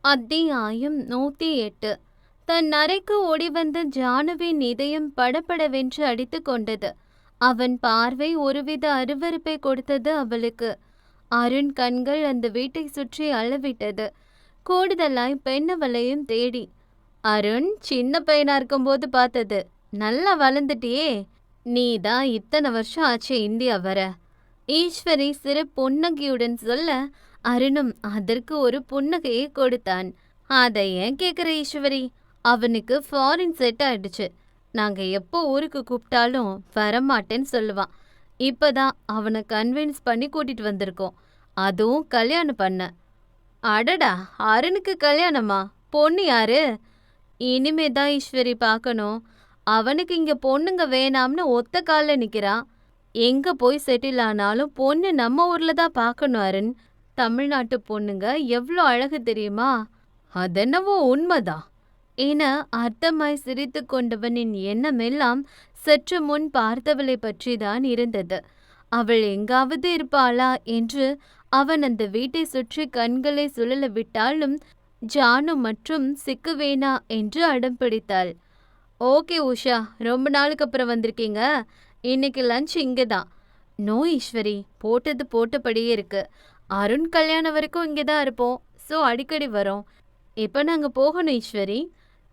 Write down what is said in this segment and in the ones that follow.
அத்தியாயம் 108. தன் அறைக்கு ஓடிவந்த ஜானுவின் இதயம் படபடவென்று அடித்து கொண்டது. அவன் பார்வை ஒருவித அருவருப்பை கொடுத்தது அவளுக்கு. அருண் கண்கள் அந்த வீட்டை சுற்றி அளவிட்டது. கூடுதலாய் பெண்ணவளையும் தேடி. அருண் சின்ன பையனா இருக்கும்போது பார்த்தது. நல்லா வளர்ந்துட்டியே, நீதான் இத்தனை வருஷம் ஆச்சு இந்தியா வர. ஈஸ்வரி சிறு புன்னகையுடன் சொல்ல, அருணும் அதற்கு ஒரு புன்னகையை கொடுத்தான். அதை ஏன் கேட்குற ஈஸ்வரி, அவனுக்கு ஃபாரின் செட் ஆயிடுச்சு. நாங்க எப்போ ஊருக்கு கூப்பிட்டாலும் வரமாட்டேன்னு சொல்லுவான். இப்பதான் அவனை கன்வின்ஸ் பண்ணி கூட்டிட்டு வந்திருக்கோம், அதுவும் கல்யாணம் பண்ண. அடடா, அருணுக்கு கல்யாணமா? பொண்ணு யாரு? இனிமே தான் ஈஸ்வரி பார்க்கணும். அவனுக்கு இங்க பொண்ணுங்க வேணாம்னு ஒத்த காலில் நிற்கிறான். எங்க போய் செட்டில் ஆனாலும் பொண்ணு நம்ம ஊர்ல தான் பார்க்கணும் அருண். தமிழ்நாட்டு பொண்ணுங்க எவ்வளோ அழகு தெரியுமா? அதென்னவோ உண்மைதான் என அர்த்தமாய் சிரித்து கொண்டவனின் எண்ணமெல்லாம் சற்று முன் பார்த்தவளை பற்றி தான் இருந்தது. அவள் எங்காவது இருப்பாளா என்று அவன் அந்த வீட்டை சுற்றி கண்களை சுழல விட்டாலும் ஜானு மற்றும் சிக்குவேனா என்று அடம் பிடித்தாள். ஓகே உஷா, ரொம்ப நாளுக்கு அப்புறம் வந்திருக்கீங்க. இன்னைக்கு லஞ்ச் இங்கே தான். நோ ஈஸ்வரி, போட்டது போட்டபடியே இருக்கு. அருண் கல்யாணம் வரைக்கும் இங்கே தான் இருப்போம். ஸோ அடிக்கடி வரோம். இப்போ நாங்கள் போகணும் ஈஸ்வரி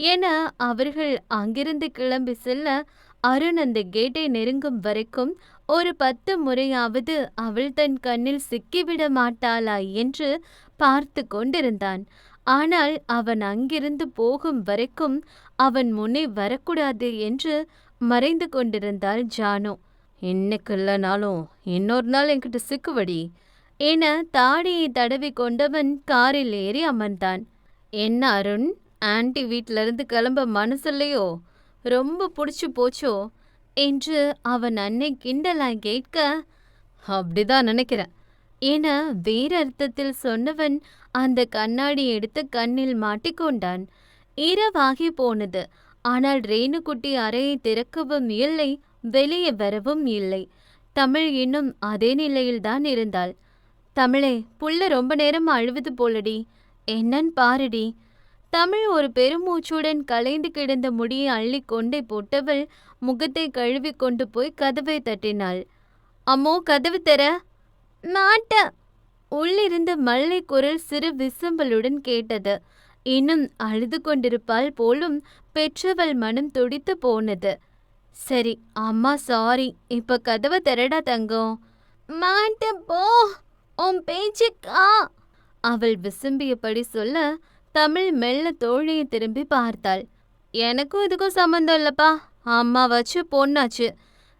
என அவர்கள் அங்கிருந்து கிளம்பி செல்ல, அருண் அந்த கேட்டை நெருங்கும் வரைக்கும் ஒரு 10 முறையாவது அவள் தன் கண்ணில் சிக்கிவிட மாட்டாளா என்று பார்த்து கொண்டிருந்தான். ஆனால் அவன் அங்கிருந்து போகும் வரைக்கும் அவன் முன்னே வரக்கூடாது என்று மறைந்து கொண்டிருந்தாள் ஜானு. இன்னைக்கு இல்லைனாலும் இன்னொரு நாள் என்கிட்ட சிக்குவடி என தாடியை தடவி கொண்டவன் காரில் ஏறி அமர்ந்தான். என்ன அருண், ஆன்டி வீட்டிலிருந்து கிளம்ப மனசில்லையோ? ரொம்ப பிடிச்சி போச்சோ என்று அவன் அன்னை கிண்டலாய் கேட்க, அப்படிதான் நினைக்கிறேன் என வேறு அர்த்தத்தில் சொன்னவன் அந்த கண்ணாடி எடுத்து கண்ணில் மாட்டிக்கொண்டான். இரவாகி போனது. ஆனால் ரேணுகுட்டி அறையை திறக்கவும் இல்லை, வெளியே வரவும் இல்லை. தமிழ் இன்னும் அதே நிலையில்தான் இருந்தாள். தமிழே, புள்ள ரொம்ப நேரம் அழுவது போலடி, என்னன்னு பாருடி. தமிழ் ஒரு பெருமூச்சுடன் கலைந்து கிடந்த முடியை அள்ளி கொண்டே போட்டவள் முகத்தை கழுவி கொண்டு போய் கதவை தட்டினாள். அம்மோ, கதவு தர மாட்ட. உள்ளிருந்து மல்லை குரல் சிறு விசம்பலுடன் கேட்டது. இன்னும் அழுது கொண்டிருப்பாள் போலும். பெற்றவள் மனம் துடித்து போனது. சரி அம்மா, சாரி, இப்ப கதவை திறடா தங்கம். மாட்ட போ, உன் பேச்சுக்கா அவள் விசும்பியபடி சொல்ல, தமிழ் மெல்ல தோழியை திரும்பி பார்த்தாள். எனக்கும் இதுக்கும் சம்மந்தம் இல்லப்பா, அம்மா வச்சு பொண்ணாச்சு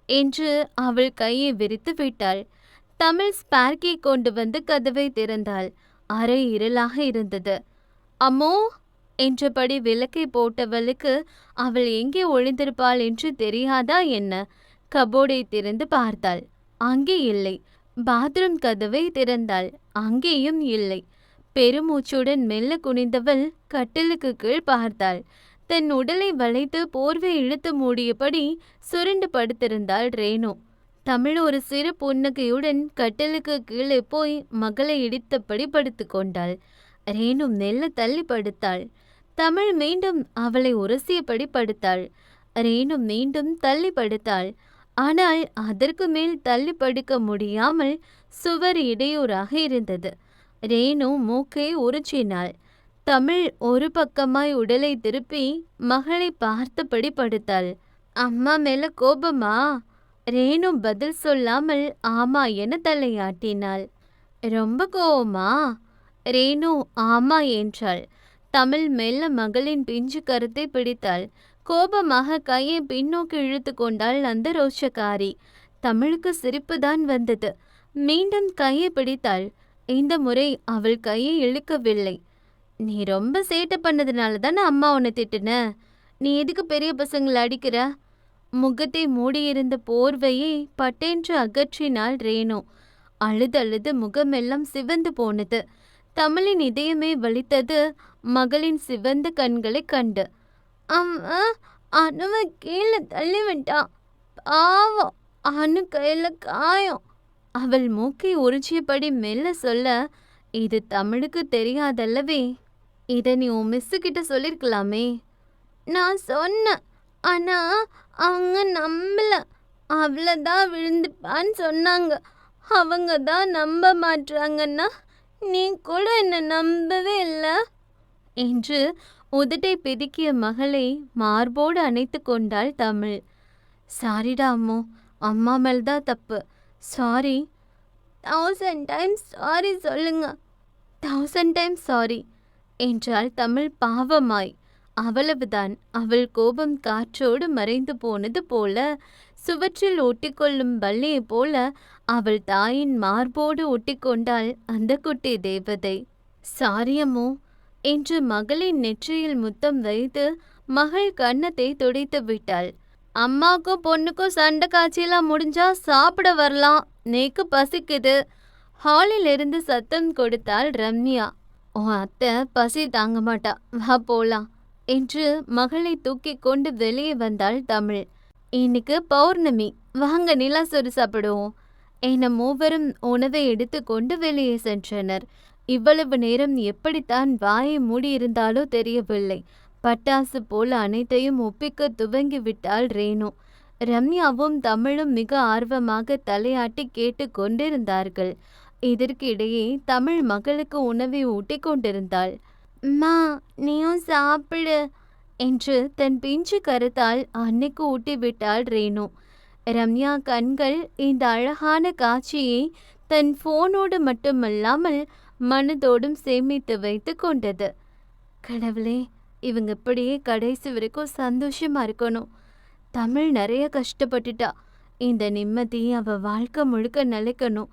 என்று அவள் கையை விரித்து விட்டாள். தமிழ் ஸ்பார்க்கி கொண்டு வந்து கதவை திறந்தாள். அறை இருளாக இருந்தது. அம்மோ என்றபடி விளக்கை போட்டவளுக்கு அவள் எங்கே ஒளிந்திருப்பாள் என்று தெரியாதா என்ன? கபோர்டை திறந்து பார்த்தாள். அங்கே இல்லை. பாத்ரூம் கதவை திறந்தாள். அங்கேயும் இல்லை. பெருமூச்சுடன் மெல்ல குனிந்தவள் கட்டிலுக்கு கீழ் பார்த்தாள். தன் உடலை வளைத்து போர்வை இழுத்து மூடியபடி சுருண்டு படுத்திருந்தாள் ரேணு. தமிழ் ஒரு சிறு புன்னகையுடன் கட்டிலுக்கு கீழே போய் மகளை இடித்தபடி படுத்து கொண்டாள். ரேணு மெல்ல தள்ளி படுத்தாள். தமிழ் மீண்டும் அவளை உரசியபடி படுத்தாள். ரேணு மீண்டும் தள்ளி படுத்தாள். ஆனால் அதற்கு மேல் தள்ளி படுக்க முடியாமல் சுவர் இடையூறாக இருந்தது. ரேணு மூக்கை உறிச்சினாள். தமிழ் ஒரு பக்கமாய் உடலை திருப்பி மகளை பார்த்தபடி படுத்தாள். அம்மா மேல கோபமா? ரேணு பதில் சொல்லாமல் ஆமா என தலையாட்டினாள். ரொம்ப கோவமா? ரேணு ஆமா என்றாள். தமிழ் மெல்ல மகளின் பிஞ்சு கருத்தை பிடித்தாள். கோபமாக கையை பின்னோக்கி இழுத்து கொண்டாள் அந்த ரோஷக்காரி. தமிழுக்கு சிரிப்புதான் வந்தது. மீண்டும் கையை பிடித்தாள். இந்த முறை அவள் கையை இழுக்கவில்லை. நீ ரொம்ப சேட்டை பண்ணதுனால தானே அம்மா உன்னை திட்டுன. நீ எதுக்கு பெரிய பசங்களை அடிக்கிற? முகத்தை மூடியிருந்த போர்வையை பட்டென்று அகற்றினாள் ரேணு. அழுதழுது முகமெல்லாம் சிவந்து போனது. தமிழின் இதயமே வலித்தது மகளின் சிவந்த கண்களை கண்டு. அம்மா, அணுவை கீழே தள்ளிவிட்டான், பாவம், அணு கையில காயம். அவள் மூக்கை உறிஞ்சியபடி மெல்ல சொல்ல, இது தமிழுக்கு தெரியாதல்லவே. இதை நீ உன் மிஸ்ஸு கிட்ட சொல்லிருக்கலாமே. நான் சொன்னேன், ஆனா அவங்க நம்பல. அவ்வளோதான் விழுந்துப்பான்னு சொன்னாங்க. அவங்க தான் நம்ப மாட்றாங்கன்னா நீ கூட என்ன நம்பவே இல்லை என்று உதட்டை பிதுக்கிய மகளை மார்போடு அணைத்து கொண்டாள் தமிழ். சாரிடா அம்மு, அம்மா மேல்தான் தப்பு. சாரி. 1000 டைம்ஸ் சாரி சொல்லுங்க. 1000 டைம்ஸ் சாரி என்றாள் தமிழ் பாவமாய். அவ்வளவுதான். அவள் கோபம் காற்றோடு மறைந்து போனது போல, சுவற்றில் ஒட்டிக்கொள்ளும் பல்லியை போல அவள் தாயின் மார்போடு ஒட்டிக்கொண்டாள் அந்த குட்டி தேவதை. சாரியம்மோ என்று மகளின் நெற்றியில் முத்தம் வைத்து மகள் கன்னத்தை துடைத்து விட்டாள். அம்மாக்கும் பொண்ணுக்கும் சண்டை காட்சியெல்லாம் முடிஞ்சா சாப்பிட வரலாம், நேக்கு பசிக்குது. ஹாலில் இருந்து சத்தம் கொடுத்தாள் ரம்யா. உன் அத்தை பசி தாங்க மாட்டா, வா போலாம் என்று மகளை தூக்கி கொண்டு வெளியே வந்தாள் தமிழ். இன்னைக்கு பௌர்ணமி, வாங்க நிலாசோறு சாப்பிடுவோம் என மூவரும் உணவை எடுத்து கொண்டு வெளியே சென்றனர். இவ்வளவு நேரம் எப்படித்தான் வாயை மூடியிருந்தாலோ தெரியவில்லை. பட்டாசு போல அனைத்தையும் ஒப்பிக்க துவங்கி விட்டாள் ரேணு. ரம்யாவும் தமிழும் மிக ஆர்வமாக தலையாட்டி கேட்டு கொண்டிருந்தார்கள். இதற்கிடையே தமிழ் மகளுக்கு உணவை ஊட்டி கொண்டிருந்தாள். மா, நீயும் சாப்பிடு என்று தன் பிஞ்சு கருத்தால் அன்னைக்கு ஊட்டிவிட்டாள் ரேணு. ரம்யா கண்கள் இந்த அழகான காட்சியை தன் போனோடு மட்டுமல்லாமல் மனதோடும் சேமித்து வைத்து கொண்டது. கடவுளே, இவங்க இப்படியே கடைசி வரைக்கும் சந்தோஷமா இருக்கணும். தமிழ் நிறைய கஷ்டப்பட்டுட்டா, இந்த நிம்மதி அவ வாழ்க்கை முழுக்க நிலைக்கணும்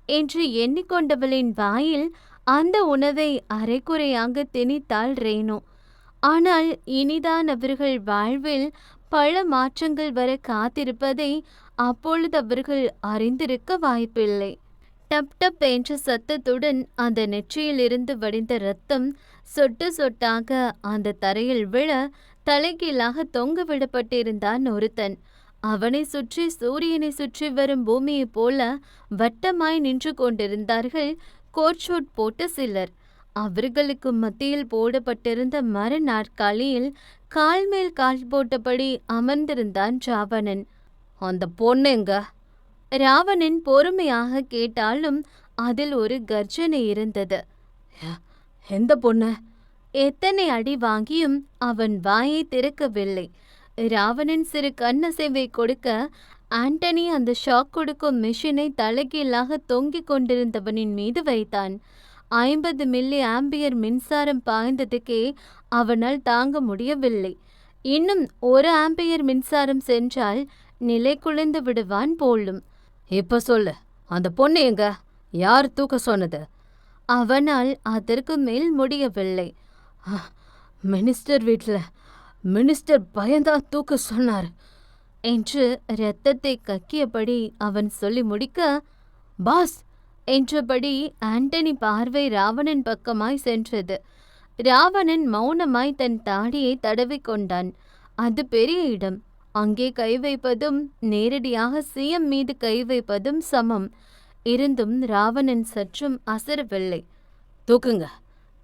என்று எண்ணிக்கொண்டவளின் வாயில் அந்த உணவை அரைக்குறையாக திணித்தாள் ரேணு. ஆனால் இனிதான் அவர்கள் வாழ்வில் பல மாற்றங்கள் வர காத்திருப்பதை அப்பொழுது அவர்கள் அறிந்திருக்க வாய்ப்பில்லை. டப் டப் என்ற சத்தத்துடன் அந்த நெற்றியிலிருந்து வடிந்த ரத்தம் சொட்டு சொட்டாக அந்த தரையில் விழ தலைகீழாக தொங்க விடப்பட்டிருந்தான் ஒருத்தன். அவனை சுற்றி சூரியனை சுற்றி வரும் பூமியைப் போல வட்டமாய் நின்று கொண்டிருந்தார்கள் கோட்சூட் போட்ட சிலர். அவர்களுக்கு மத்தியில் போடப்பட்டிருந்த மர நாற்காலியில் கால் மேல் கால் போட்டபடி அமர்ந்திருந்தான் ராவணன். அந்த பொண்ணுங்க? ராவணன் பொறுமையாக கேட்டாலும் அதில் ஒரு கர்ஜனை இருந்தது. எந்த பொண்ணு? எத்தனை அடி வாங்கியும் அவன் வாயை திறக்கவில்லை. ராவணன் சிறு கண்ணசைவை கொடுக்க ஆண்டனி அந்த ஷாக் கொடுக்கும் மிஷினை தலைகீழாக தொங்கிக் கொண்டிருந்தவனின் மீது வைத்தான். 50 மில்லி ஆம்பியர் மின்சாரம் பாய்ந்ததுக்கே அவனால் தாங்க முடியவில்லை. இன்னும் 1 ஆம்பியர் மின்சாரம் சென்றால் நிலை குலைந்து விடுவான் போலும். இப்ப சொல்லு, அந்த பொண்ணு எங்க? யார் தூக்க சொன்னது? அவனால் அதற்கு மேல் முடியவில்லை. மினிஸ்டர் வீட்டில் மினிஸ்டர் பயந்தான் தூக்க சொன்னார் என்று இரத்தத்தை கக்கியபடி அவன் சொல்லி முடிக்க, பாஸ் என்றபடி ஆண்டனி பார்வை ராவணன் பக்கமாய் சென்றது. ராவணன் மௌனமாய் தன் தாடியை தடவிக்கொண்டான். அது பெரிய இடம். அங்கே கை வைப்பதும் நேரடியாக சிஎம் மீது கை வைப்பதும் சமம். இருந்தும் ராவணன் சற்றும் அசரவில்லை. தூக்குங்க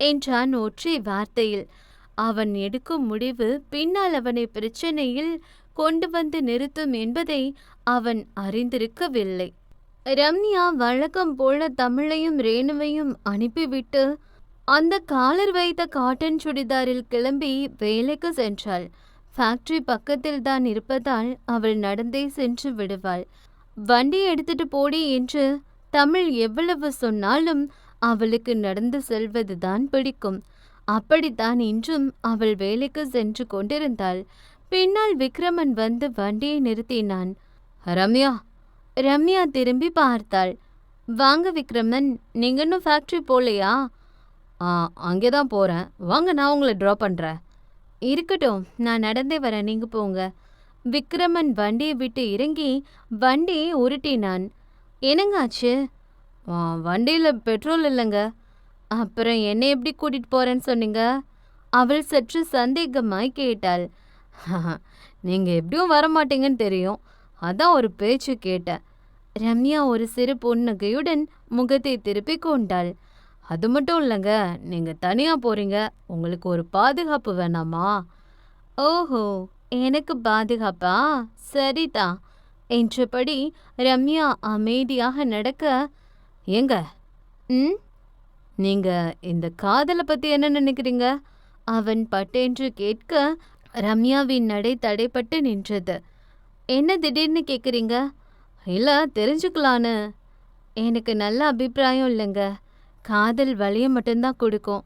என்றான் ஒற்றை வார்த்தையில். அவன் எடுக்கும் முடிவு பின்னால் அவனை பிரச்சனையில் கொண்டு வந்து நிறுத்தும் என்பதை அவன் அறிந்திருக்கவில்லை. ரம்யா வழக்கம் போல தமிழையும் ரேணுவையும் அனுப்பிவிட்டு அந்த காலர் வைத்த காட்டன் சுடிதாரில் கிளம்பி வேலைக்கு சென்றாள். ஃபேக்டரி பக்கத்தில் தான் இருப்பதால் அவள் நடந்தே சென்று விடுவாள். வண்டி எடுத்துட்டு போடி என்று தமிழ் எவ்வளவு சொன்னாலும் அவளுக்கு நடந்து செல்வதுதான் பிடிக்கும். அப்படித்தான் இன்றும் அவள் வேலைக்கு சென்று கொண்டிருந்தாள். பின்னால் விக்ரமன் வந்து வண்டியை நிறுத்தினான். ரம்யா. ரம்யா திரும்பி பார்த்தாள். வாங்க விக்ரமன், நீங்க இன்னும் ஃபேக்டரி போகலையா? அங்கேதான் போறேன், வாங்க நான் உங்களை ட்ராப் பண்றேன். இருக்கட்டும், நான் நடந்தே வரேன், நீங்க போங்க. விக்ரமன் வண்டியை விட்டு இறங்கி வண்டியை உருட்டினான். என்னங்காச்சு? வண்டியில் பெட்ரோல் இல்லைங்க. அப்புறம் என்னை எப்படி கூட்டிட்டு போறேன்னு சொன்னீங்க? அவள் சற்று சந்தேகமாய் கேட்டாள். நீங்க எப்படியும் வரமாட்டீங்கன்னு தெரியும், அதான் ஒரு பேச்சு கேட்டேன். ரம்யா ஒரு சிறு புன்னகையுடன் முகத்தை திருப்பி கொண்டாள். அது மட்டும் இல்லைங்க, நீங்க தனியா போறீங்க. உங்களுக்கு ஒரு பாதுகாப்பு வேணாமா? ஓஹோ! எனக்கு பாதுகாப்பா? சரிதான் என்றபடி ரம்யா அமைதியாக நடக்க, ஏங்க, ம், நீங்க இந்த காதல பத்தி என்ன நினைக்கிறீங்க? அவன் பட்டென்று கேட்க, ரம்யாவின் நடை தடைப்பட்டு நின்றது. என்ன திடீர்னு கேக்குறீங்க? இல்ல, தெரிஞ்சுக்கலான்னு. எனக்கு நல்ல அபிப்பிராயம் இல்லைங்க. காதல் வலிய மட்டும்தான் கொடுக்கும்.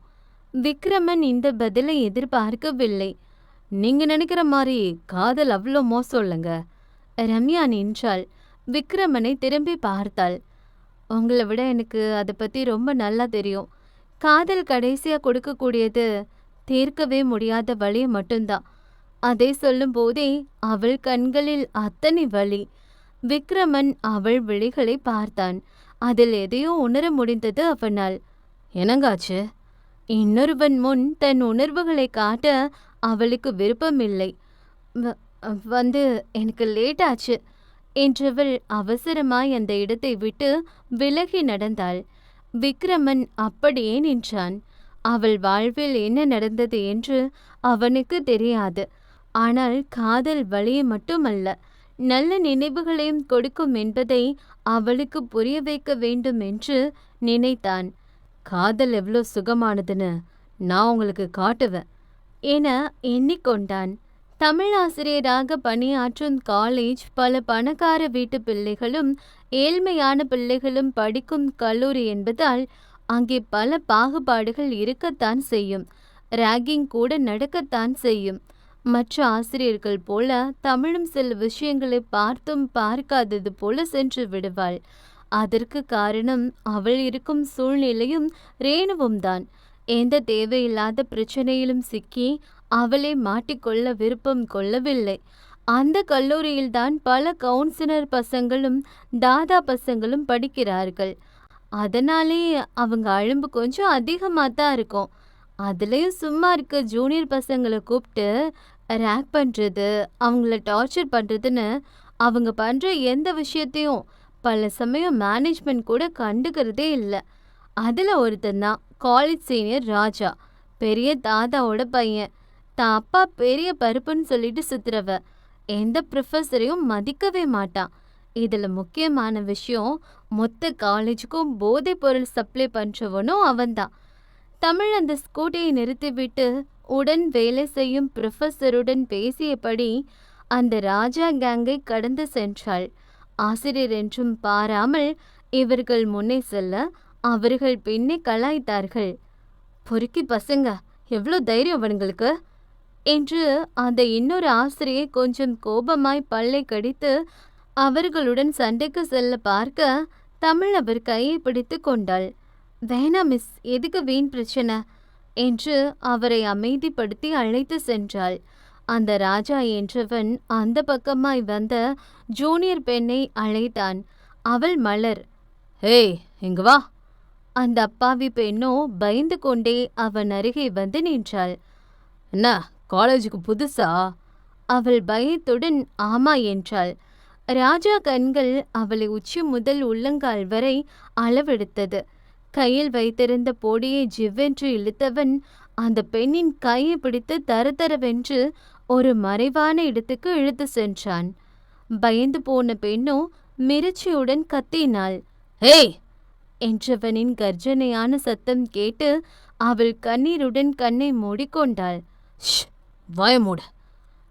விக்ரமன் இந்த பதிலை எதிர்பார்க்கவில்லை. நீங்க நினைக்கிற மாதிரி காதல் அவ்வளோ மோசம் இல்லைங்க. ரம்யா நின்றாள். விக்ரமனை திரும்பி பார்த்தாள். உங்களை விட எனக்கு அதை பத்தி ரொம்ப நல்லா தெரியும். காதல் கடைசியா கொடுக்கக்கூடியது தீர்க்கவே முடியாத வலிய மட்டும்தான். அதை சொல்லும் போதே அவள் கண்களில் அத்தனை வலி. விக்ரமன் அவள் விழிகளை பார்த்தான். அதில் எதையோ உணர முடிந்தது அவனால். என்னங்காச்சு? இன்னொருவன் முன் தன் உணர்வுகளை காட்ட அவளுக்கு விருப்பமில்லை. "வ- வந்து எனக்கு லேட் ஆச்சு" என்றவள் அவசரமாய் அந்த இடத்தை விட்டு விலகி நடந்தாள். விக்ரமன் அப்படியே நின்றான். அவள் வாழ்வில் என்ன நடந்தது என்று அவனுக்கு தெரியாது. ஆனால் காதல் வலியை மட்டுமல்ல, நல்ல நினைவுகளையும் கொடுக்கும் என்பதை அவளுக்கு புரிய வைக்க வேண்டும் என்று நினைத்தான். காதல் எவ்வளோ சுகமானதுன்னு நான் உங்களுக்கு காட்டுவேன் என எண்ணிக்கொண்டான். தமிழாசிரியராக பணியாற்றும் காலேஜ் பல பணக்கார வீட்டு பிள்ளைகளும் ஏழ்மையான பிள்ளைகளும் படிக்கும் கல்லூரி என்பதால் அங்கே பல பாகுபாடுகள் இருக்கத்தான் செய்யும். ராகிங் கூட நடக்கத்தான் செய்யும். மற்ற ஆசிரியர்கள் போல தமிழும் சில விஷயங்களை பார்த்தும் பார்க்காதது போல சென்று விடுவாள். அதற்கு காரணம் அவள் இருக்கும் சூழ்நிலையும் ரேணுவும் தான். எந்த தேவையில்லாத பிரச்சனையிலும் சிக்கி அவளை மாட்டிக்கொள்ள விருப்பம் கொள்ளவில்லை. அந்த கல்லூரியில்தான் பல கவுன்சிலர் பசங்களும் தாதா பசங்களும் படிக்கிறார்கள். அதனாலே அவங்க அழும்பு கொஞ்சம் அதிகமாக தான் இருக்கும். அதுலேயும் சும்மா இருக்க ஜூனியர் பசங்களை கூப்பிட்டு ரேக் பண்ணுறது, அவங்கள டார்ச்சர் பண்ணுறதுன்னு அவங்க பண்ணுற எந்த விஷயத்தையும் பல சமயம் மேனேஜ்மெண்ட் கூட கண்டுக்கிறதே இல்லை. அதில் ஒருத்தன் தான் காலேஜ் சீனியர் ராஜா, பெரிய தாதாவோட பையன். தான் அப்பா பெரிய பருப்புன்னு சொல்லிட்டு சுத்துறவ. எந்த ப்ரொஃபஸரையும் மதிக்கவே மாட்டான். இதில் முக்கியமான விஷயம், மொத்த காலேஜுக்கும் போதைப் பொருள் சப்ளை பண்ணுறவனும் அவன்தான். தமிழ் அந்த ஸ்கூட்டியை நிறுத்திவிட்டு உடன் வேலை செய்யும் ப்ரொஃபஸருடன் பேசியபடி அந்த ராஜா கேங்கை கடந்து சென்றாள். ஆசிரியர் என்றும் பாராமல் இவர்கள் முன்னே செல்ல அவர்கள் பின்னே கலாய்த்தார்கள். பொறுக்கி பசங்க, எவ்வளோ தைரியம் அவனுங்களுக்கு என்று அந்த இன்னொரு ஆசிரியை கொஞ்சம் கோபமாய் பல்லை கடித்து அவர்களுடன் சண்டைக்கு செல்ல பார்க்க தமிழ் அவர் கையை பிடித்து கொண்டாள். வேணா மிஸ், எதுக்கு வீண் பிரச்சனை என்று அவரை அமைதிப்படுத்தி அழைத்து சென்றாள். அந்த ராஜா என்றவன் அந்த பக்கமாய் வந்த ஜூனியர் பெண்ணை அழைத்தான். அவள் மலர். "ஏய், இங்க வா." அந்த அப்பாவி பெண்ணோ பயந்து கொண்டே அவன் அருகே வந்து நின்றாள். "என்ன, காலேஜுக்கு புதுசா?" அவள் பயத்துடன் ஆமா என்றாள். ராஜா கண்கள் அவளை உச்சி முதல் உள்ளங்கால் வரை அளவெடுத்தது. கையில் வைத்திருந்த பொடியை ஜிவ்வென்று இழுத்தவன் அந்த பெண்ணின் கையை பிடித்து தரதரவென்று ஒரு மறைவான இடத்துக்கு இழுத்து சென்றான். பயந்து போன பெண்ணோ மிரட்சியுடன் கத்தினாள். "ஏய்!" என்றவனின் கர்ஜனையான சத்தம் கேட்டு அவள் கண்ணீருடன் கண்ணை மூடிக்கொண்டாள். "ஷ், வாய மூடு."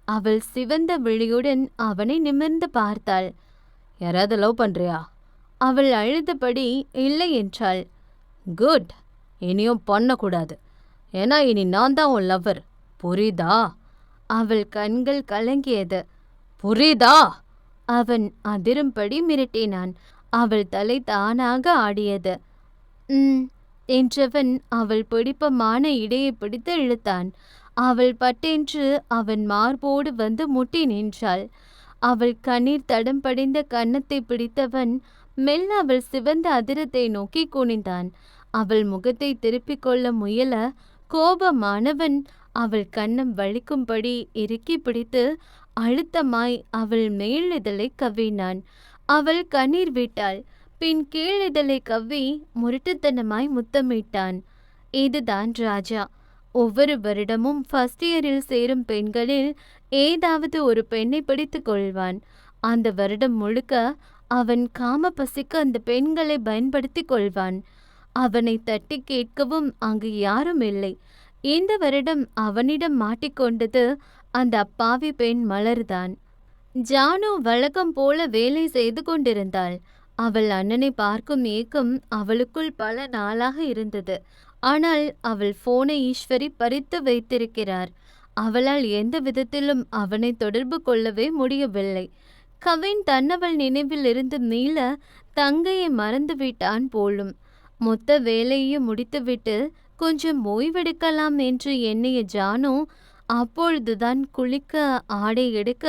அவள் சிவந்த விழியுடன் அவனை நிமிர்ந்து பார்த்தாள். "யாராவது லவ் பண்றியா?" அவள் அழுதபடி இல்லை என்றாள். "குட், இனியும் பண்ணக்கூடாது. ஏன்னா இனி நான் தான் உன் லவ்வர், புரியுதா?" அவள் கண்கள் கலங்கியது. "புரியுதா?" அவன் அதிரும்படி மிரட்டினான். அவள் தலை தானாக ஆடியது. என்றவன் அவள் பிடிப்பமான இடையை பிடித்து இழுத்தான். அவள் பட்டென்று அவன் மார்போடு வந்து முட்டி நின்றாள். அவள் கண்ணீர் தடம் படிந்த கன்னத்தை பிடித்தவன் மெல்ல அவள் சிவந்த அதிரத்தை நோக்கி குனிந்தான். அவள் முகத்தை திருப்பிக் கொள்ள முயல கோபமானவன் அவள் கன்னம் வலிக்கும்படி இறுக்கி பிடித்து அழுத்தமாய் அவள் மேலிதழை கவ்வினான். அவள் கண்ணீர் விட்டாள். பின் கீழிதழை கவ்வி முரட்டுத்தனமாய் முத்தமிட்டான். இதுதான் ராஜா. ஒவ்வொரு வருடமும் ஃபர்ஸ்ட் இயரில் சேரும் பெண்களில் ஏதாவது ஒரு பெண்ணை பிடித்துக் கொள்வான். அந்த வருடம் முழுக்க அவன் காம பசிக்கு அந்த பெண்களை பயன்படுத்திக் கொள்வான். அவனை தட்டி கேட்கவும் அங்கு யாரும் இல்லை. இந்த வருடம் அவனிடம் மாட்டிக்கொண்டது அந்த அப்பாவி பெண் மலர்தான். ஜானு வழக்கம் போல வேலை செய்து கொண்டிருந்தாள். அவள் அண்ணனை பார்க்கும் ஏக்கம் அவளுக்குள் பல நாளாக இருந்தது. ஆனால் அவள் போனை ஈஸ்வரி பறித்து வைத்திருக்கிறார். அவளால் எந்த விதத்திலும் அவனை தொடர்பு கொள்ளவே முடியவில்லை. கவின் தன்னவள் நினைவில் இருந்து மீள தங்கையை மறந்துவிட்டான் போலும். மொத்த வேலையையும் முடித்துவிட்டு கொஞ்சம் ஓய்வெடுக்கலாம் என்று எண்ணிய ஜானு அப்பொழுதுதான் குளிக்க ஆடை எடுக்க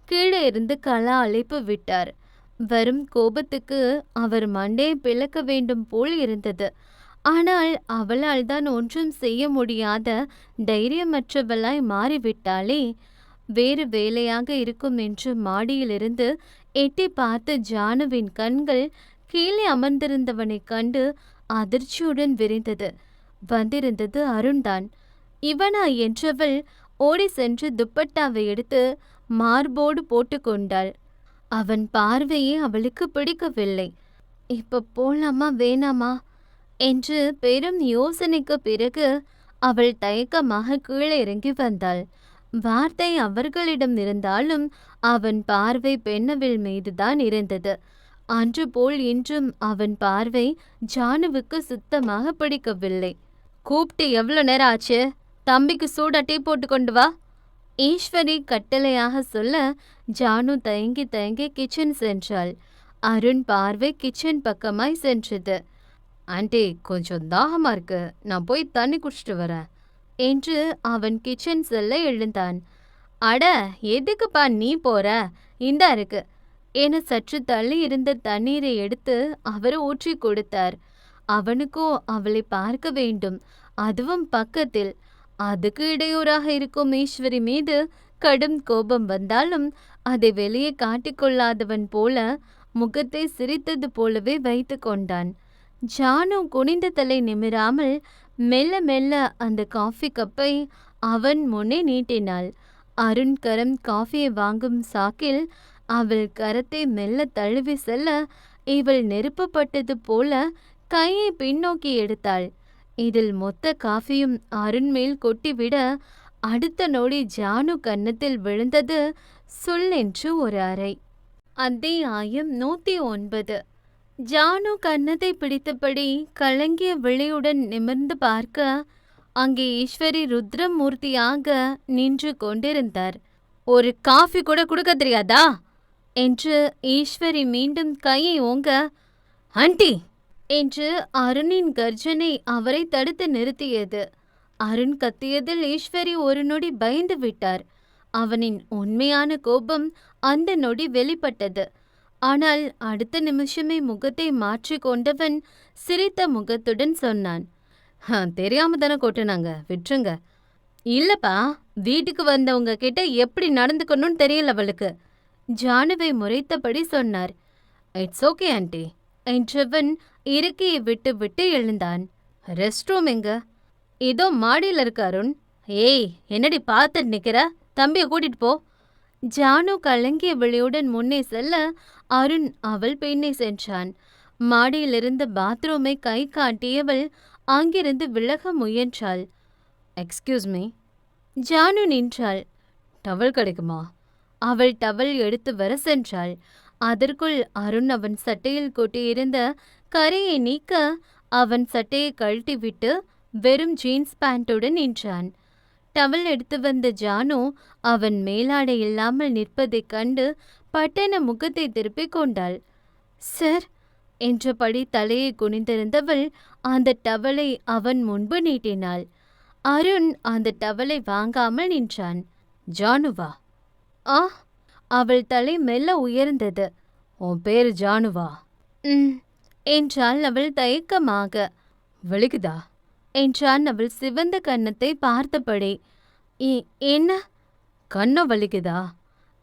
கீழே இருந்து கலா அழைப்பு விட்டார். வரும் கோபத்துக்கு அவர் மண்டையை பிளக்க வேண்டும் போல் இருந்தது. ஆனால் அவளால் தான் ஒன்றும் செய்ய முடியாத தைரியமற்றவளாய் மாறிவிட்டாளே. வேறு வேலையாக இருக்கும் என்று மாடியிலிருந்து எட்டி பார்த்த ஜானுவின் கண்கள் கீழே அமர்ந்திருந்தவனை கண்டு அதிர்ச்சியுடன் விரிந்தது. வந்திருந்தது அருண்தான். இவனா என்றவள் ஓடி சென்று துப்பட்டாவை எடுத்து மார்போடு போட்டுக்கொண்டாள். அவன் பார்வையே அவளுக்கு பிடிக்கவில்லை. இப்ப போலாமா வேணாமா என்று பெரும் யோசனைக்கு பிறகு அவள் தயக்கமாக கீழே இறங்கி வந்தாள். வார்த்தை அவர்களிடம் இருந்தாலும் அவன் பார்வை பெண்ணவில் மீதுதான் இருந்தது. அன்று போல் இன்றும் அவன் பார்வை ஜானுவுக்கு சுத்தமாக பிடிக்கவில்லை. கூப்பிட்டு எவ்வளோ நேரம் ஆச்சு? தம்பிக்கு சூடா டீ போட்டு கொண்டு வா, ஈஸ்வரி கட்டளையாக சொல்ல ஜானு தயங்கி தயங்கி கிச்சன் சென்றாள். அருண் பார்வை கிச்சன் பக்கமாய் சென்றது. ஆண்டி, கொஞ்சம் தாகமா இருக்கு, நான் போய் தண்ணி குடிச்சிட்டு வரேன் என்று அவன் கிச்சன் செல்ல எழுந்தான். அட, எதுக்குப்பா நீ போற? இந்தா இருக்கு என சற்று தள்ளி இருந்த தண்ணீரை எடுத்து அவர் ஊற்றி கொடுத்தார். அவனுக்கோ அவளை பார்க்க வேண்டும், அதுவும் பக்கத்தில். அதுக்கு இடையூறாக இருக்கும் ஈஸ்வரி மீது கடும் கோபம் வந்தாலும் அதை வெளியே காட்டிக்கொள்ளாதவன் போல முகத்தை சிரித்தது போலவே வைத்து கொண்டான். ஜானு குனிந்த தலை நிமிராமல் மெல்ல மெல்ல அந்த காஃபி கப்பை அவன் முன்னே நீட்டினாள். அருண் கரம் காஃபியை வாங்கும் சாக்கில் அவள் கரத்தை மெல்ல தழுவி செல்ல இவள் நெருப்பப்பட்டது போல கையை பின்னோக்கி எடுத்தாள். இதில் மொத்த காஃபியும் அருண் மேல் கொட்டிவிட அடுத்த நொடி ஜானு கன்னத்தில் விழுந்தது சொல்லென்று ஒரு அறை. அத்தியாயம் 109. ஜானு கன்னத்தை பிடித்தபடி கலங்கிய விழியுடன் நிமிர்ந்து பார்க்க அங்கே ஈஸ்வரி ருத்ரமூர்த்தியாக நின்று கொண்டிருந்தார். ஒரு காஃபி கூட கொடுக்க தெரியாதா என்று ஈஸ்வரி மீண்டும் கையை ஓங்க, ஆண்டி என்று அருணின் கர்ஜனை அவரை தடுத்து நிறுத்தியது. அருண் கத்தியதில் ஈஸ்வரி ஒரு நொடி பயந்து விட்டார். அவனின் உண்மையான கோபம் அந்த நொடி வெளிப்பட்டது. ஆனால் அடுத்த நிமிஷமே முகத்தை மாற்றி கொண்டவன் சிரித்த முகத்துடன் சொன்னான், தெரியாம தானே கொட்டினாங்க, விட்டுருங்க. இல்லப்பா, வீட்டுக்கு வந்தவங்க கிட்ட எப்படி நடந்துக்கணும்னு தெரியல அவளுக்கு, ஜானுவை முறைத்தபடி சொன்னார். இட்ஸ் ஓகே ஆண்டி என்றவன் இருக்கையை விட்டு விட்டு எழுந்தான். ரெஸ்ட் ரூம் எங்க? இதோ மாடியில் இருக்கு அருண். ஏய், என்னடி பார்த்துட்டு நிக்கிற? தம்பியை கூட்டிட்டு போ. ஜானு கலங்கிய விழியுடன் முன்னே செல்ல அருண் அவள் பின்னே சென்றான். மாடியிலிருந்த பாத்ரூமை கை காட்டியவள் அங்கிருந்து விலக முயன்றாள். Excuse me. ஜானு நின்றாள். டவல் கிடைக்குமா? அவள் டவல் எடுத்து வர சென்றாள். அதற்குள் அருண் அவன் சட்டையில் கொட்டியிருந்த கரையை நீக்க அவன் சட்டையை கழட்டிவிட்டு வெறும் ஜீன்ஸ் பேண்ட்டுடன் நின்றான். டவல் எடுத்து வந்த ஜானு அவன் மேலாடை இல்லாமல் நிற்பதைக் கண்டு பட்டன முகத்தை திருப்பிக் கொண்டாள். சார் என்றபடி தலையை குனிந்திருந்தவள் அந்த டவலை அவன் முன்பு நீட்டினாள். அருண் அந்த டவலை வாங்காமல் நின்றான். ஜானுவா? ஆ. அவள் தலை மெல்ல உயர்ந்தது. உன் பேர் ஜானுவா? என்றாள் அவள் தயக்கமாக. வலிக்குதா என்றான் அவள் சிவந்த கன்னத்தை பார்த்தபடி. என்ன? கண்ணம் வலிக்குதா?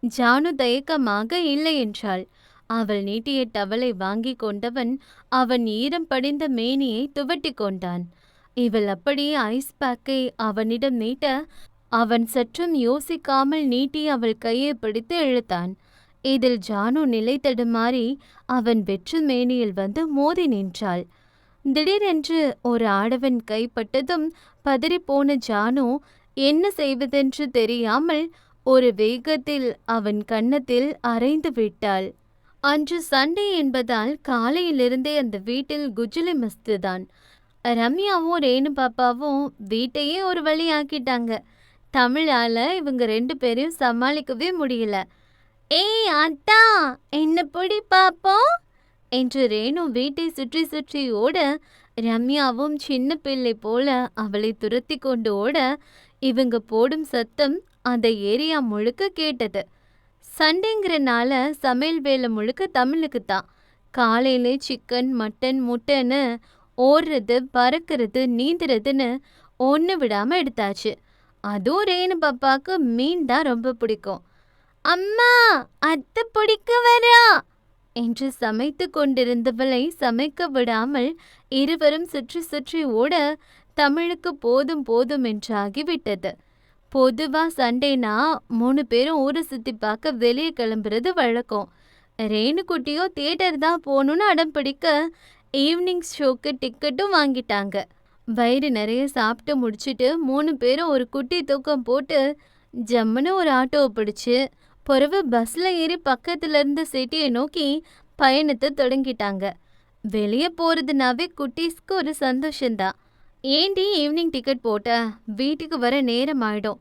ஜானு தயக்கமாக இல்லை என்றாள். அவள் நீட்டிய டவலை வாங்கி கொண்டவன் அவன் ஈரம் படிந்த மேனியை துவட்டி கொண்டான். இவள் அப்படியே ஐஸ் பேக்கை அவனிடம் நீட்ட அவன் சற்றும் யோசிக்காமல் நீட்டி அவள் கையை பிடித்து இழுத்தான். இதில் ஜானு நிலை தடுமாறி அவன் வெற்று மேனியில் வந்து மோதி நின்றாள். திடீரென்று ஒரு ஆடவன் கைப்பட்டதும் பதறிப்போன ஜானு என்ன செய்வதென்று தெரியாமல் ஒரு வேகத்தில் அவன் கன்னத்தில் அறைந்து விட்டாள். அன்று சண்டே என்பதால் காலையிலிருந்தே அந்த வீட்டில் குஜிலி மஸ்துதான். ரம்யாவும் ரேணு பாப்பாவும் வீட்டையே ஒரு வழி ஆக்கிட்டாங்க. தமிழால இவங்க 2 பேரையும் சமாளிக்கவே முடியல. ஏய் அத்தா, என்ன பிடி பாப்போம் என்று ரேணு வீட்டை சுற்றி சுற்றி ஓட, ரம்யாவும் சின்ன பிள்ளை போல அவளை துரத்தி கொண்டு ஓட, இவங்க போடும் சத்தம் அந்த ஏரியா முழுக்க கேட்டது. சண்டேங்கிறனால சமையல் வேலை முழுக்க தமிழுக்கு தான். காலையிலே சிக்கன் மட்டன் முட்டைன்னு ஓடுறது பறக்கிறது நீந்துறதுன்னு ஒன்று விடாம எடுத்தாச்சு. அதுவும் ரேணு பாப்பாவுக்கு மீன் தான் ரொம்ப பிடிக்கும். அம்மா, அத்தை பிடிக்க வரா என்று சமைத்து கொண்டிருந்தவளை சமைக்க விடாமல் இருவரும் சுற்றி சுற்றி ஓட தமிழுக்கு போதும் போதும் என்றாகிவிட்டது. பொதுவா சண்டேனா 3 பேரும் ஊரை சுத்தி பார்க்க வெளியே கிளம்புறது வழக்கம். ரேணுகுட்டியோ தியேட்டர் தான் போகணும்னு அடம் பிடிக்க ஈவினிங் ஷோக்கு டிக்கெட்டும் வாங்கிட்டாங்க. வயிறு நிறைய சாப்பிட்டு முடிச்சுட்டு 3 பேரும் ஒரு குட்டி தூக்கம் போட்டு ஜம்முன்னு ஒரு ஆட்டோவை பிடிச்சு பிறகு பஸ்ல ஏறி பக்கத்துல இருந்த சிட்டியை நோக்கி பயணத்தை தொடங்கிட்டாங்க. வெளியே போறதுனாவே குட்டீஸ்க்கு ஒரு சந்தோஷம்தான். ஏண்டி ஈவினிங் டிக்கெட் போட்ட? வீட்டுக்கு வர நேரம் ஆயிடும்.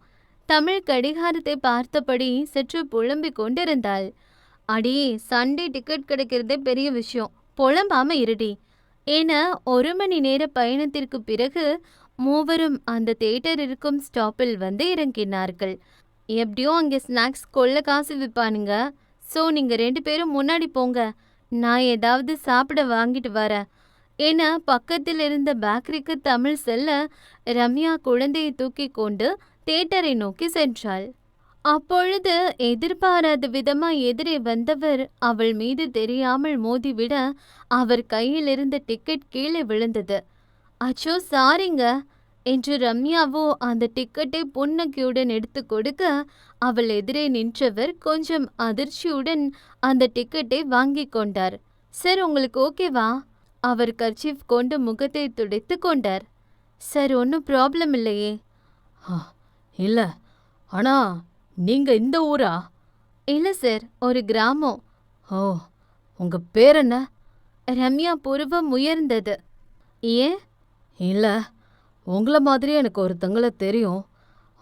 தமிழ் கடிகாரத்தை பார்த்தபடி சற்று புலம்பிக் கொண்டிருந்தாள். அடி, சண்டே டிக்கெட் கிடைக்கிறதே பெரிய விஷயம், புலம்பாம இருடி என 1 மணி நேர பயணத்திற்கு பிறகு மூவரும் அந்த தியேட்டர் இருக்கும் ஸ்டாப்பில் வந்து இறங்கினார்கள். எப்படியோ அங்கே ஸ்நாக்ஸ் கொள்ள காசு விற்பானுங்க. ஸோ நீங்கள் 2 பேரும் முன்னாடி போங்க, நான் ஏதாவது சாப்பிட வாங்கிட்டு வரேன் என பக்கத்தில் இருந்த பேக்கரிக்கு தமிழ் செல்ல, ரம்யா குழந்தையை தூக்கி கொண்டு தியேட்டரை நோக்கி சென்றாள். அப்பொழுது எதிர்பாராத விதமா எதிரே வந்தவர் அவள் மீது தெரியாமல் மோதிவிட அவர் கையில் இருந்த டிக்கெட் கீழே விழுந்தது. அச்சோ சாரிங்க என்று ரம்யாவோ அந்த டிக்கெட்டை புன்னகையுடன் எடுத்து கொடுக்க, அவள் எதிரே நின்றவர் கொஞ்சம் அதிர்ச்சியுடன் அந்த டிக்கெட்டை வாங்கி கொண்டார். சார், உங்களுக்கு ஓகேவா? அவர் கர்ச்சீஃப் கொண்டு முகத்தை துடைத்து கொண்டார். சார், ஒன்றும் ப்ராப்ளம் இல்லையே? இல்லை, ஆனா நீங்க இந்த ஊரா? இல்லை சார், ஒரு கிராமம். ஓ, உங்க பேர் என்ன? ரம்யா புருவம் உயர்ந்தது. ஏன்? இல்லை, உங்களை மாதிரி எனக்கு ஒருத்தங்களை தெரியும்,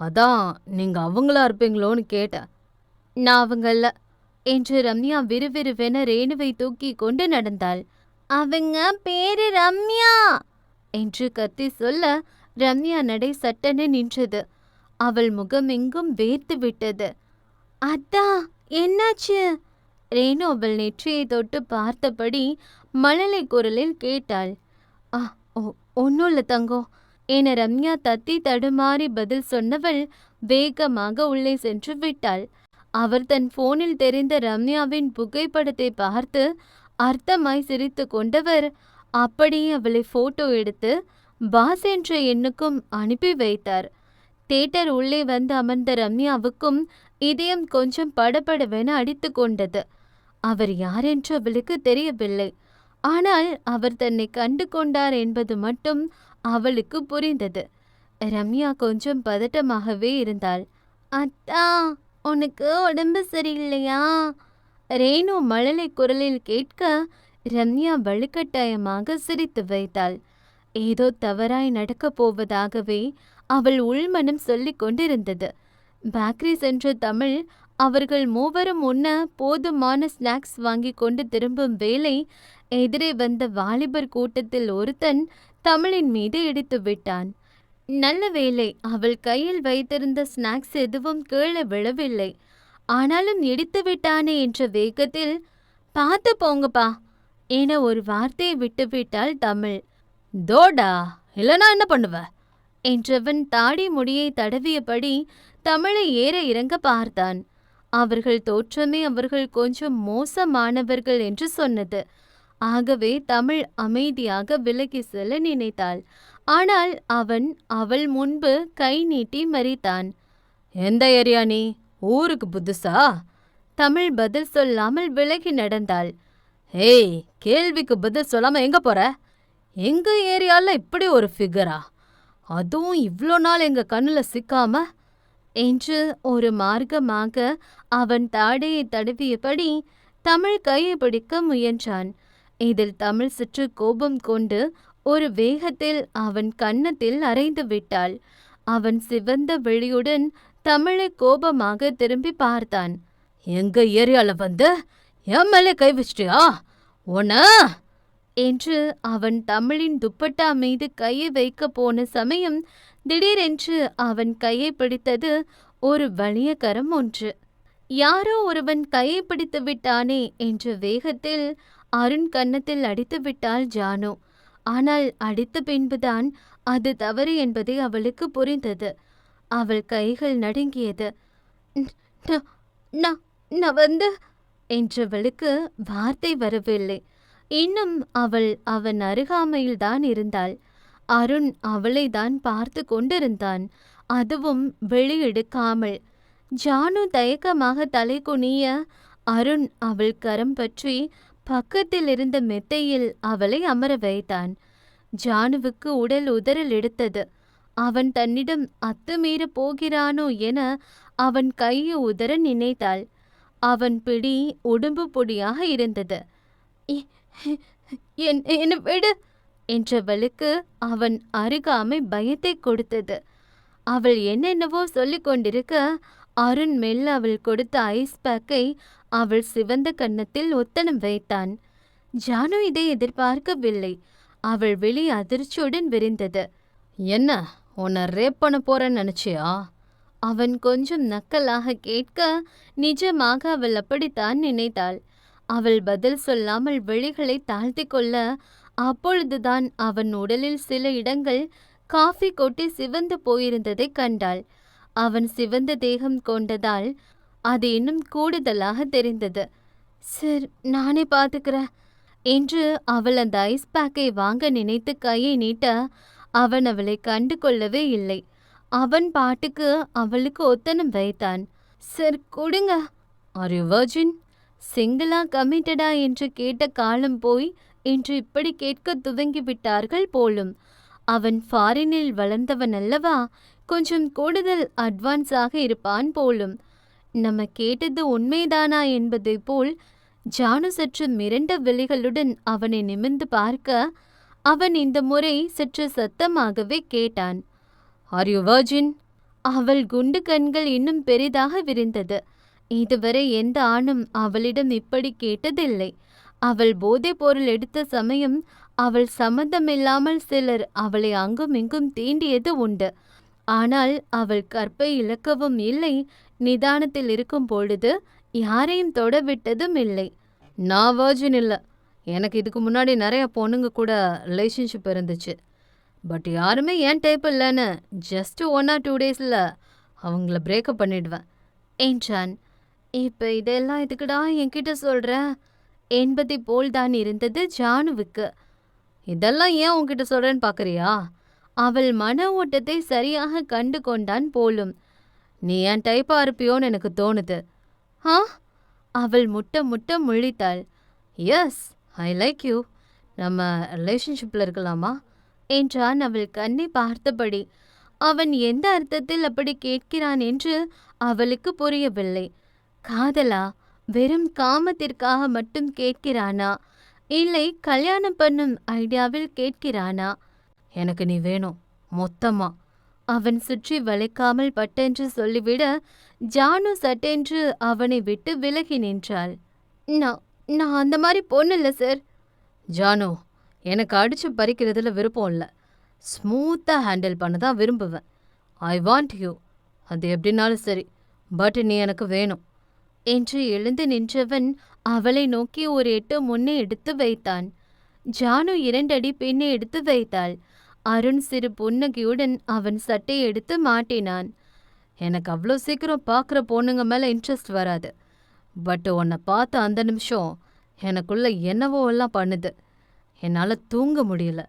அதான் நீங்க அவங்களா இருப்பீங்களோன்னு கேட்டேன். நான் அவங்கள என்று ரம்யா விறுவிறுவென ரேணுவை தூக்கி கொண்டு நடந்தாள். அவங்க பேரு ரம்யா என்று கத்தி சொல்ல ரம்யா நடை சட்டென நின்றது. அவள் முகம் எங்கும் வேர்த்து விட்டது. அதான் என்னாச்சு? ரேணு அவள் நெற்றியை தொட்டு பார்த்தபடி மழலை குரலில் கேட்டாள். ஒன்னும் இல்லை தங்கம் என ரம்யா தத்தி தடுமாறி பதில் சொன்னவள் வேகமாக உள்ளே சென்று விட்டாள். அவர் தன் போனில் தெரிந்த ரம்யாவின் புகைப்படத்தை பார்த்து அர்த்தமாய் சிரித்து கொண்டவர் அப்படியே அவளை போட்டோ எடுத்து பாஸ் என்ற எண்ணுக்கும் அனுப்பி வைத்தார். தியேட்டர் உள்ளே வந்து அமர்ந்த ரம்யாவுக்கும் இதயம் கொஞ்சம் படபடவென அடித்து கொண்டது. அவர் யாரென்று அவளுக்கு தெரியவில்லை. ஆனால் அவர் தன்னை கண்டு கொண்டார் என்பது மட்டும் அவளுக்கு புரிந்தது. ரம்யா கொஞ்சம் பதட்டமாகவே இருந்தாள். அத்தா, உனக்கு உடம்பு சரியில்லையா? ரேணு மழலை குரலில் கேட்க ரம்யா வலுக்கட்டாயமாக சிரித்து வைத்தாள். ஏதோ தவறாய் நடக்கப் போவதாகவே அவள் உள்மனம் சொல்லிக் கொண்டிருந்தது. பேக்கரி சென்ற தமிழ் அவர்கள் மூவரும் உண்ண போதுமான ஸ்நாக்ஸ் வாங்கி கொண்டு திரும்பும் வேளை எதிரே வந்த வாலிபர் கூட்டத்தில் ஒருத்தன் தமிழின் மீது இடித்து விட்டான். நல்ல வேளை அவள் கையில் வைத்திருந்த ஸ்நாக்ஸ் எதுவும் கீழே விழவில்லை. ஆனாலும் இடித்து விட்டானே என்ற வேகத்தில் பார்த்து போங்கப்பா என ஒரு வார்த்தையை விட்டுவிட்டாள் தமிழ். தோடா, இல்லைனா என்ன பண்ணுவ என்றவன் தாடி முடியை தடவியபடி தமிழை ஏற இறங்க பார்த்தான். அவர்கள் தோற்றமே அவர்கள் கொஞ்சம் மோசமானவர்கள் என்று சொன்னது. ஆகவே தமிழ் அமைதியாக விலகி செல்ல நினைத்தாள். ஆனால் அவன் அவள் முன்பு கை நீட்டி மறித்தான். எந்த ஏரியா நீ? ஊருக்கு புதுசா? தமிழ் பதில் சொல்லாமல் விலகி நடந்தாள். ஏய், கேள்விக்கு பதில் சொல்லாம எங்க போற? எங்க ஏரியால இப்படி ஒரு ஃபிகரா? அதுவும் இவ்ளோ நாள் எங்க கண்ணுல சிக்காம? என்று ஒரு மார்க்கமாக அவன் தாடையை தடவியபடி தமிழ் கையை பிடிக்க முயன்றான். இதில் தமிழ் சற்று கோபம் கொண்டு ஒரு வேகத்தில் அவன் கன்னத்தில் அறைந்து விட்டாள். அவன் சிவந்த விழியுடன் தமிழை கோபமாக திரும்பி பார்த்தான். எங்க ஏரியால வந்து என் மேலே கை வச்சிட்டியா உன்ன? என்று அவன் தமிழின் துப்பட்டா மீது கையை வைக்க போன சமயம் திடீரென்று அவன் கையை பிடித்தது ஒரு வலிய கரம் ஒன்று. யாரோ ஒருவன் கையை பிடித்து விட்டானே என்ற வேகத்தில் அருண் கன்னத்தில் அடித்து விட்டாள் ஜானு. ஆனால் அடித்த பின்புதான் அது தவறு என்பதை அவளுக்கு புரிந்தது. அவள் கைகள் நடுங்கியது. நான் வந்து என்றவளுக்கு வார்த்தை வரவில்லை. இன்னும் அவள் அவன் அருகாமையில்தான் இருந்தாள். அருண் அவளை தான் பார்த்து கொண்டிருந்தான், அதுவும் வெளியெடுக்காமல். ஜானு தயக்கமாக தலை குனிய அருண் அவள் கரம் பற்றி பக்கத்தில் இருந்த மெத்தையில் அவளை அமர வைத்தான். ஜானுவுக்கு உடல் உதறல் எடுத்தது. அவன் தன்னிடம் அத்துமீற போகிறானோ என அவன் கையை உதற நினைத்தாள். அவன் பிடி உடும்பு பொடியாக இருந்தது. என்ன விடு என்றவளுக்கு அவன் அருகாமை பயத்தை கொடுத்தது. அவள் என்னென்னவோ சொல்லிக் கொண்டிருக்க அருண் மெல்ல அவள் கொடுத்த ஐஸ் பேக்கை அவள் சிவந்த கன்னத்தில் ஒத்தனம் வைத்தான். ஜானு இதை எதிர்பார்க்கவில்லை. அவள் விழி அதிர்ச்சியுடன் விரிந்தது. என்ன, உன்னை ரேப் பண்ண போறேன்னு நினைச்சியா? அவன் கொஞ்சம் நக்கலாக கேட்க நிஜமாக அவள் அப்படித்தான் நினைத்தாள். அவள் பதில் சொல்லாமல் விழிகளை தாழ்த்தி கொள்ள அப்பொழுதுதான் அவன் உடலில் சில இடங்கள் காஃபி கொட்டி சிவந்து போயிருந்ததை கண்டாள். அவன் சிவந்த தேகம் கொண்டதால் அது இன்னும் கூடுதலாக தெரிந்தது. சார், நானே பார்த்துக்கிறேன் என்று அவள் அந்த ஐஸ் பேக்கை வாங்க நினைத்து கையை நீட்ட அவன் அவளை கண்டு கொள்ளவே இல்லை. அவன் பாட்டுக்கு அவளுக்கு ஒத்தனம் வைத்தான். சார் கொடுங்க. Are you virgin? சிங்கிளா கமிட்டடா என்று கேட்ட காலம் போய் இன்று இப்படி கேட்க துவங்கி விட்டார்கள் போலும். அவன் ஃபாரினில் வளர்ந்தவன் அல்லவா, கொஞ்சம் கூடுதல் அட்வான்ஸாக இருப்பான் போலும். நம்ம கேட்டது உண்மைதானா என்பதை போல் ஜானு சற்று மிரண்ட விழிகளுடன் அவனை நிமிர்ந்து பார்க்க அவன் இந்த முறை சற்று சத்தமாகவே கேட்டான். Are you virgin? அவள் குண்டு கண்கள் இன்னும் பெரிதாக விரிந்தது. இதுவரை எந்த ஆணும் அவளிடம் இப்படி கேட்டதில்லை. அவள் போதைப் பொருள் எடுத்த சமயம் அவள் சம்மந்தமில்லாமல் சிலர் அவளை அங்கும் இங்கும் தீண்டியது உண்டு. ஆனால் அவள் கற்பை இழக்கவும் இல்லை, நிதானத்தில் இருக்கும் பொழுது யாரையும் தொடவிட்டதும் இல்லை. நான் வர்ஜின் இல்லை. எனக்கு இதுக்கு முன்னாடி நிறைய பொண்ணுங்க கூட ரிலேஷன்ஷிப் இருந்துச்சு. பட் யாருமே என் டைப் இல்லைன்னு ஜஸ்ட் 1 or 2 days அவங்கள பிரேக்கப் பண்ணிடுவேன் என்றான். இப்போ இதெல்லாம் இதுக்குடா என்கிட்ட சொல்ற என்பதை போல்தான் இருந்தது ஜானுவுக்கு. இதெல்லாம் ஏன் உன்கிட்ட சொல்கிறேன்னு பார்க்குறியா? அவள் மன ஓட்டத்தை சரியாக கண்டு கொண்டான் போலும். நீ என் டைப்பாக இருப்பியோன்னு எனக்கு தோணுது. ஆ? அவள் முட்ட முட்ட முழித்தாள். Yes, I like you. நம்ம ரிலேஷன்ஷிப்பில் இருக்கலாமா என்றான் அவள் கண்ணை பார்த்தபடி. அவன் எந்த அர்த்தத்தில் அப்படி கேட்கிறான் என்று அவளுக்கு புரியவில்லை. காதலா, வெறும் காமத்திற்காக மட்டும் கேட்கிறானா, இல்லை கல்யாணம் பண்ணும் ஐடியாவில் கேட்கிறானா? எனக்கு நீ வேணும், மொத்தமா. அவன் சுற்றி வளைக்காமல் பட்டென்று சொல்லிவிட ஜானு சட்டென்று அவனை விட்டு விலகி நின்றாள். நான் அந்த மாதிரி பொண்ணு இல்லை சார். ஜானு, எனக்கு அடித்து பறிக்கிறதுல விருப்பம் இல்லை. ஸ்மூத்தாக ஹேண்டில் பண்ண தான் விரும்புவேன். I want you. அது எப்படின்னாலும் சரி, பட் நீ எனக்கு வேணும் என்று எழுந்து நின்றவன் அவளை நோக்கி ஒரு எட்டு முன்னே எடுத்து வைத்தான். ஜானு 2 அடி பின்னே எடுத்து வைத்தாள். அருண் சிறு புன்னகையுடன் அவன் சட்டை எடுத்து மாட்டினான். எனக்கு அவ்வளோ சீக்கிரம் பார்க்குற பொண்ணுங்க மேலே இன்ட்ரெஸ்ட் வராது. பட் உன்னை பார்த்த அந்த நிமிஷம் எனக்குள்ள என்னவோ எல்லாம் பண்ணுது. என்னால் தூங்க முடியல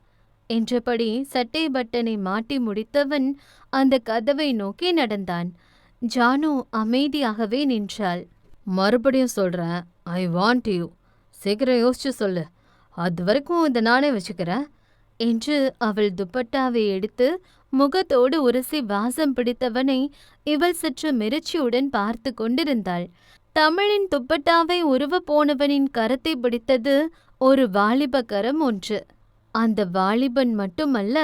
என்றபடி சட்டை பட்டனை மாட்டி முடித்தவன் அந்த கதவை நோக்கி நடந்தான். ஜானு அமைதியாகவே நின்றாள். மறுபடியும் சொல்கிறேன், ஐ வாண்ட் யூ. சீக்கிரம் யோசிச்சு சொல்லு. அது வரைக்கும் இதை நானே வச்சுக்கிறேன் என்று அவள் துப்பட்டாவை எடுத்து முகத்தோடு உரசி வாசம் பிடித்தவனை இவள் சற்று மிரட்சியுடன் பார்த்து கொண்டிருந்தாள். தமிழின் துப்பட்டாவை உருவ போனவனின் கரத்தை பிடித்தது ஒரு வாலிப கரம் ஒன்று. அந்த வாலிபன் மட்டுமல்ல,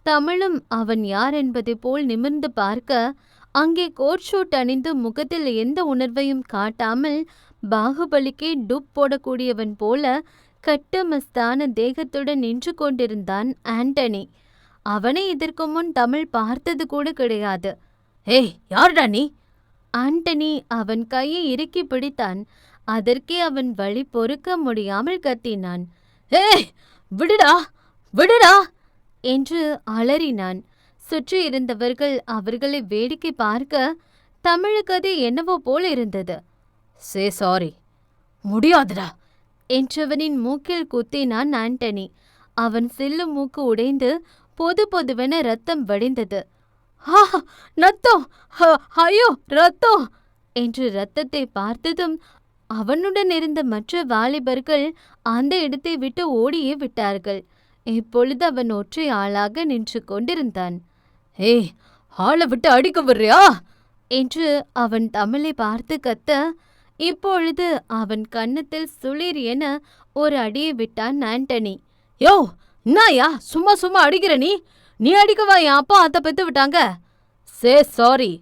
தமிழும் அவன் யார் என்பதை போல் நிமிர்ந்து பார்க்க, அங்கே கோட் ஷூட் அணிந்து முகத்தில் எந்த உணர்வையும் காட்டாமல் பாகுபலிக்கே டுப் போடக்கூடியவன் போல கட்டுமஸ்தான தேகத்துடன் நின்று கொண்டிருந்தான் ஆண்டனி. அவனை இதற்கு முன் தமிழ் பார்த்தது கூட கிடையாது. ஏய், யார்டா நீ? ஆண்டனி அவன் கையை இறுக்கி பிடித்தான். அதற்கே அவன் வழி பொறுக்க முடியாமல் கத்தினான். ஏய், விடுடா விடுடா என்று அலறினான். சுற்றி இருந்தவர்கள் அவர்களை வேடிக்கை பார்க்க தமிழுக்கு அது என்னவோ போல் இருந்தது. சே சாரி. முடியாதுடா என்றவனின் மூக்கில் குத்தினான் ஆண்டனி. அவன் சில்லு மூக்கு உடைந்து பொது பொதுவென ரத்தம் வடிந்தது. ஆ, ரத்தம், ஐயோ ரத்தம் என்று ரத்தத்தை பார்த்ததும் அவனுடன் இருந்த மற்ற வாலிபர்கள் அந்த இடத்தை விட்டு ஓடியே விட்டார்கள். இப்பொழுது அவன் ஒற்றை ஆளாக நின்று கொண்டிருந்தான். ஏய், ஆளை விட்டு அடிக்க விடுறியா என்று அவன் தமிழை பார்த்து கத்த, இப்பொழுது அவன் கன்னத்தில் சுளிர் என ஒரு அடியை விட்டான் ஆண்டனி. யோ, என்னயா சும்மா சும்மா அடிக்கிற நீ? நீ அடிக்கவா என் அப்பா அத்தை பெத்து விட்டாங்க? சே சாரி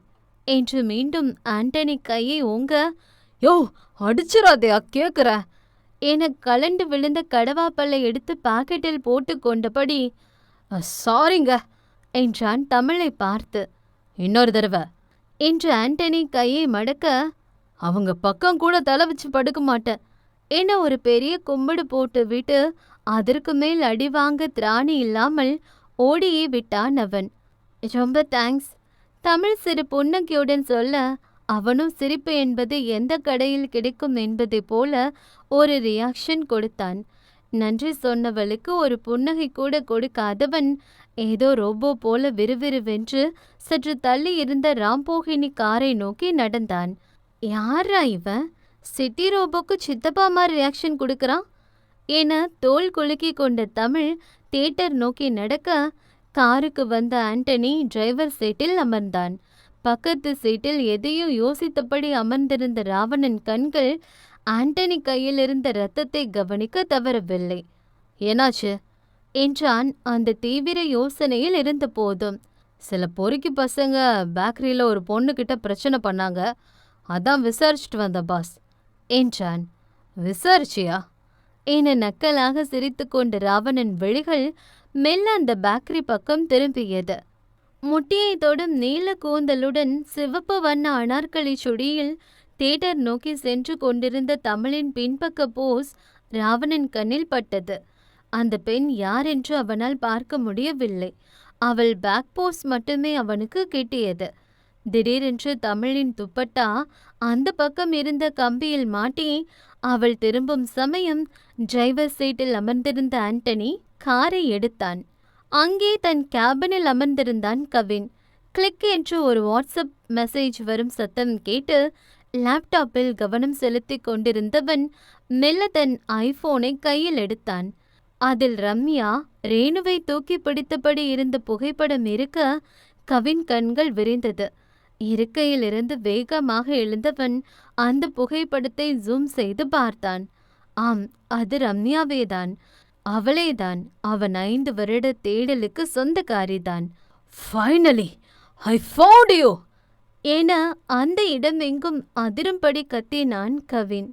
என்று மீண்டும் ஆண்டனி கையை ஓங்க, யோ அடிச்சிடாதையா கேக்குற என கலண்டு விழுந்த கடவாப்பல்லை எடுத்து பாக்கெட்டில் போட்டு கொண்டபடி சாரிங்க என்றான் தமிழை பார்த்து. இன்னொரு தடவை என்று ஆண்டனி கையை மடக்க, அவங்க பக்கம் கூட தலை வச்சு படுக்க மாட்டேன் என ஒரு பெரிய கும்பிடு போட்டு விட்டு அதற்கு மேல் அடி வாங்க திராணி இல்லாமல் ஓடியே விட்டான் அவன். ரொம்ப தேங்க்ஸ், தமிழ் சிறு புன்னகையுடன் சொல்ல, அவனும் சிரிப்பு என்பது எந்த கடையில் கிடைக்கும் என்பதை போல ஒரு ரியாக்ஷன் கொடுத்தான். நன்றி சொன்னவளுக்கு ஒரு புன்னகை கூட கொடுக்காதவன் ஏதோ ரோபோ போல விறுவிறுவென்று சற்று தள்ளி இருந்த ராம்போகினி காரை நோக்கி நடந்தான். யாரா இவன்? சிட்டி ரோபோக்கு சித்தப்பாமா ரியாக்ஷன் கொடுக்கறான் என தோல் குலுக்கி கொண்ட தமிழ் தியேட்டர் நோக்கி நடக்க, காருக்கு வந்த ஆண்டனி டிரைவர் சீட்டில் அமர்ந்தான். பக்கத்து சீட்டில் எதையோ யோசித்தபடி அமர்ந்திருந்த ராவணன் கண்கள் ஆண்டனி கையில் இருந்த ரத்தத்தை கவனிக்க தவறவில்லை. என்னாச்சு என்றான் அந்த தீவிர யோசனையில் இருந்த போதும். சில பொறுக்கி பசங்க பேக்கரியில் ஒரு பொண்ணுக்கிட்ட பிரச்சனை பண்ணாங்க, அதான் விசாரிச்சுட்டு வந்த பாஸ் என்றான். விசாரிச்சியா என நக்கலாக சிரித்து கொண்ட ராவணன் விழிகள் மெல்ல அந்த பேக்கரி பக்கம் திரும்பியது. முட்டியை தொடும் நீல கூந்தலுடன் சிவப்பு வண்ண அனார்கலி சுடியில் தியேட்டர் நோக்கி சென்று கொண்டிருந்த தமிழின் பின்பக்க போஸ் ராவணன் கண்ணில் பட்டது. அந்த பெண் யார் என்று அவனால் பார்க்க முடியவில்லை. அவள் பேக் போஸ் மட்டுமே அவனுக்கு கிட்டியது. திடீரென்று தமிழின் துப்பட்டா அந்த பக்கம் இருந்த கம்பியில் மாட்டி அவள் திரும்பும் சமயம் டிரைவர் சீட்டில் அமர்ந்திருந்த ஆண்டனி காரை எடுத்தான். அங்கே தன் கேபினில் அமர்ந்திருந்தான் கவின். கிளிக் என்று ஒரு வாட்ஸ்அப் மெசேஜ் வரும் சத்தம் கேட்டு லேப்டாப்பில் கவனம் செலுத்தி கொண்டிருந்தவன் மெல்ல தன் ஐபோனை கையில் எடுத்தான். அதில் ரம்யா ரேணுவை தூக்கி பிடித்தபடி இருந்த புகைப்படம் இருக்க கவின் கண்கள் விரிந்தது. இருக்கையிலிருந்து வேகமாக எழுந்தவன் அந்த புகைப்படத்தை ஜூம் செய்து பார்த்தான். ஆம், அது ரம்யாவேதான். அவளேதான். அவன் 5 வருட தேடலுக்கு சொந்தக்காரிதான். ஃபைனலி ஐ ஃபவுண்ட் யூ என அந்த இடமெங்கும் அதிரும்படி கத்தினான் கவின்.